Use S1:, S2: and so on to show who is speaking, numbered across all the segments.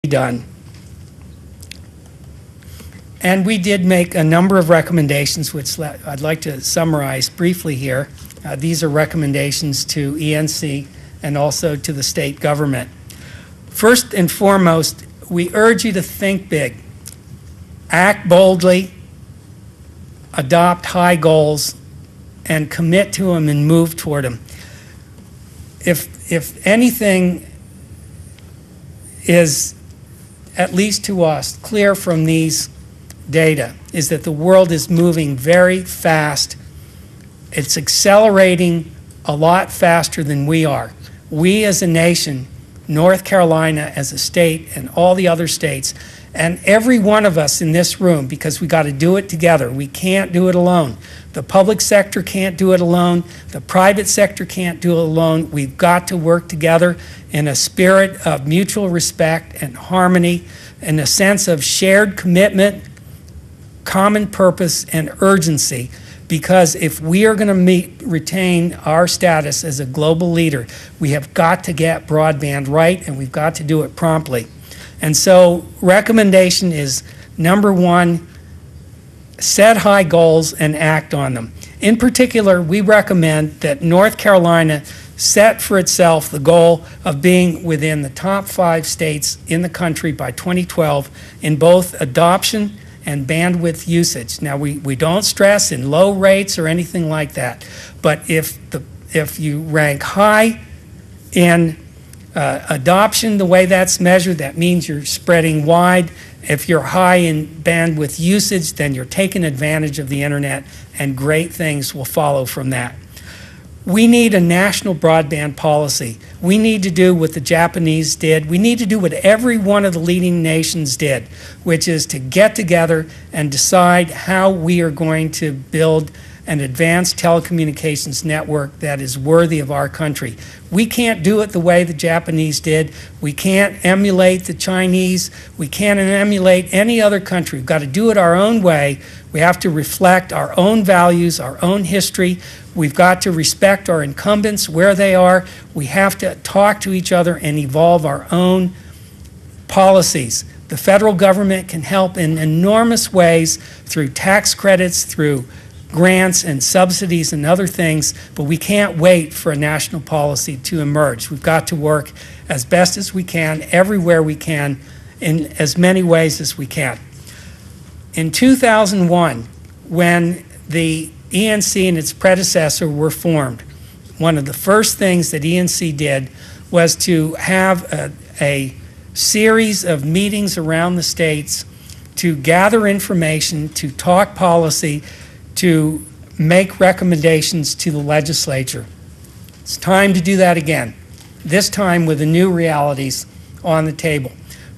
S1: done. And we did make a number of recommendations, which I'd like to summarize briefly here. These are recommendations to ENC and also to the state government. First and foremost, we urge you to think big, act boldly, adopt high goals, and commit to them and move toward them. If anything is, at least to us, clear from these data, is that the world is moving very fast. It's accelerating a lot faster than we are. We as a nation, North Carolina as a state, and all the other states, and every one of us in this room, because we got to do it together. We can't do it alone. The public sector can't do it alone. The private sector can't do it alone. We've got to work together in a spirit of mutual respect and harmony, in a sense of shared commitment, common purpose, and urgency. Because if we are going to retain our status as a global leader, we have got to get broadband right, and we've got to do it promptly. And so recommendation is, number one, set high goals and act on them. In particular, we recommend that North Carolina set for itself the goal of being within the top 5 states in the country by 2012 in both adoption and bandwidth usage. Now, we don't stress in low rates or anything like that, but if you rank high in adoption, the way that's measured, that means you're spreading wide. If you're high in bandwidth usage, then you're taking advantage of the internet, and great things will follow from that. We need a national broadband policy. We need to do what the Japanese did. We need to do what every one of the leading nations did, which is to get together and decide how we are going to build an advanced telecommunications network that is worthy of our country. We can't do it the way the Japanese did. We can't emulate the Chinese. We can't emulate any other country. We've got to do it our own way. We have to reflect our own values, our own history. We've got to respect our incumbents where they are. We have to talk to each other and evolve our own policies. The federal government can help in enormous ways through tax credits, through grants and subsidies and other things, but we can't wait for a national policy to emerge. We've got to work as best as we can, everywhere we can, in as many ways as we can. In 2001, when the ENC and its predecessor were formed, one of the first things that ENC did was to have a series of meetings around the states to gather information, to talk policy, to make recommendations to the legislature. It's time to do that again, this time with the new realities on the table.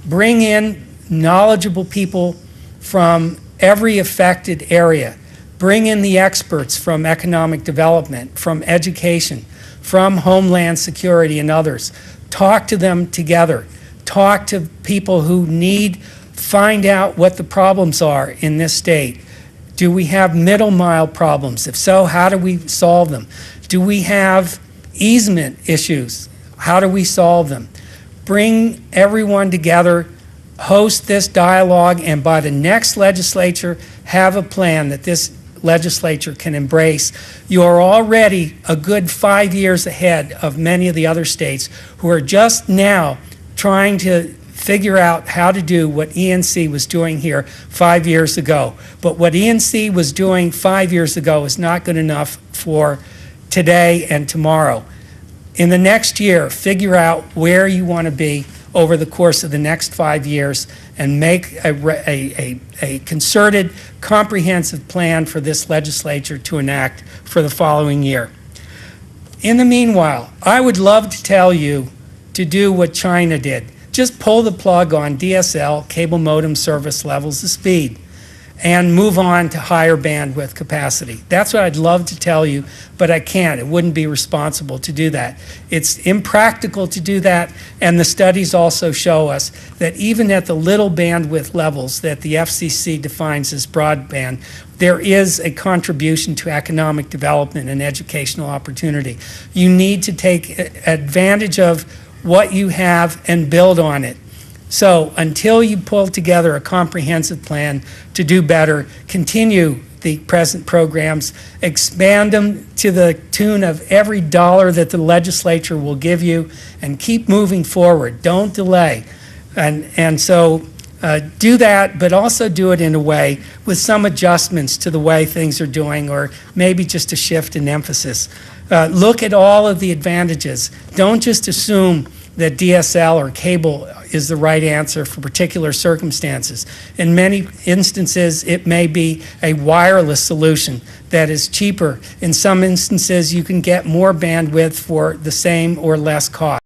S1: Bring in knowledgeable people from every affected area. Bring in the experts from economic development, from education, from Homeland Security and others. Talk to them together. Talk to people who find out what the problems are in this state. Do we have middle mile problems? If so, how do we solve them? Do we have easement issues? How do we solve them? Bring everyone together, host this dialogue, and by the next legislature, have a plan that this legislature can embrace. You are already a good 5 years ahead of many of the other states who are just now trying to figure out how to do what ENC was doing here 5 years ago. But what ENC was doing 5 years ago is not good enough for today and tomorrow. In the next year, figure out where you want to be over the course of the next 5 years and make a concerted, comprehensive plan for this legislature to enact for the following year. In the meanwhile, I would love to tell you to do what China did. Just pull the plug on DSL, cable modem service levels of speed, and move on to higher bandwidth capacity. That's what I'd love to tell you, but I can't. It wouldn't be responsible to do that. It's impractical to do that, and the studies also show us that even at the little bandwidth levels that the FCC defines as broadband, there is a contribution to economic development and educational opportunity. You need to take advantage of what you have and build on it. So until you pull together a comprehensive plan to do better, continue the present programs, expand them to the tune of every dollar that the legislature will give you, and keep moving forward. Don't delay. And so do that, but also do it in a way with some adjustments to the way things are doing, or maybe just a shift in emphasis. Look at all of the advantages. Don't just assume that DSL or cable is the right answer for particular circumstances. In many instances, it may be a wireless solution that is cheaper. In some instances, you can get more bandwidth for the same or less cost.